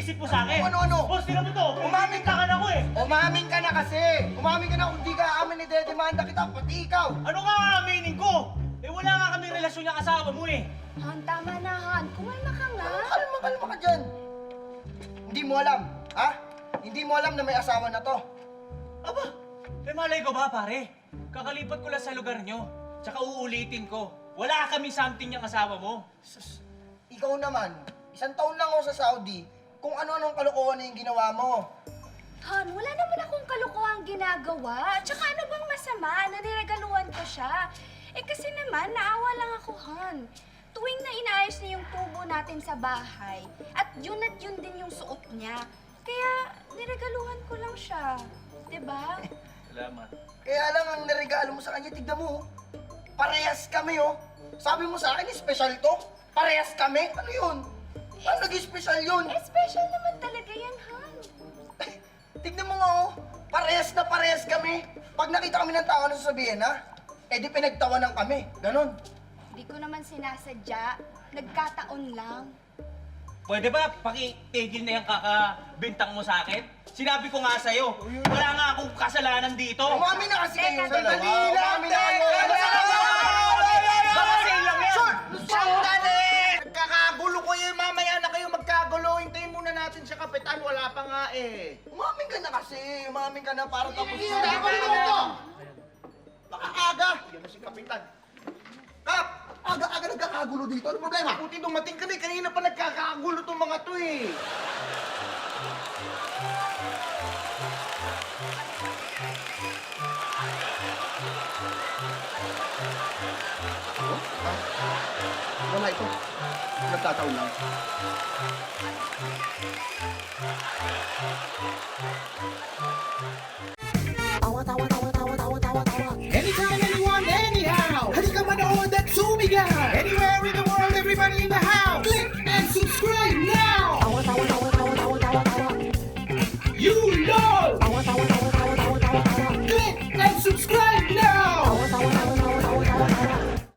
iniisip mo sa akin? Ano? Boss, tira mo to. Umamin ka. Umamin ako eh. Umamin ka na kasi! Umamin ka na kung di ka amin, idedemanda kita, pati ikaw! Ano nga aaminin ko? Eh wala nga kami relasyon ng asawa mo eh. Han, tama na, Han. Kumalma ka nga. Kalma ka dyan! Hindi mo alam, ha? Hindi mo alam na may asawa na to. Aba, eh malay ko ba pare? Kakalipat ko lang sa lugar nyo. Tsaka uulitin ko. Wala kami something yung asawa mo. Sus, ikaw naman, 1 taon lang ako sa Saudi, kung ano-anong kalokohan na yung ginawa mo. Han, wala naman akong kalokohang ginagawa. Tsaka ano bang masama? Naniregaluhan ko siya. Eh kasi naman, naawa lang ako, Han. Tuwing na inaayos niya yung tubo natin sa bahay, at yun din yung suot niya. Kaya niregaluhan ko lang siya. Diba? Salamat. Kaya lang ang naregalo mo sa kanya, tignan mo, oh. Parehas kami, oh. Sabi mo sa akin, special to? Parehas kami? Ano yun? Paano naging special yun? Eh, special naman talaga yan, Han. Tignan mo nga, oh. Parehas na parehas kami. Pag nakita kami ng tao, ano sasabihin, ha? Eh di pinagtawanan kami. Ganon. Hindi ko naman sinasadya. Nagkataon lang. Pwede ba pakitigil na yung kakabintang mo sa akin? Sinabi ko nga sa'yo, wala nga akong kasalanan dito. Umami na kasi kayo. Teka, Sandali lang. Umami na kayo. Baka sa'yo lang yan. Sandali! Nagkakagulo ko yun, mamaya na kayo magkagulo. Hintayin muna natin siya, Kapitan. Wala pa nga eh. Umamin ka na kasi. Umamin ka na para tapos Hindi ko ito! Nakaaga! Yan na si Kapitan. Kap! Aga-aga nagkakagulo dito. Ano problema? Buti dumating ka na eh. Kanina pa nagkakagulo tong mga to eh. Wala ito. Nagtataon lang. Anytime, anyone, anyhow. Halika manood at sumigaw. Anywhere in the world, everybody in the house. Click and subscribe now. You know.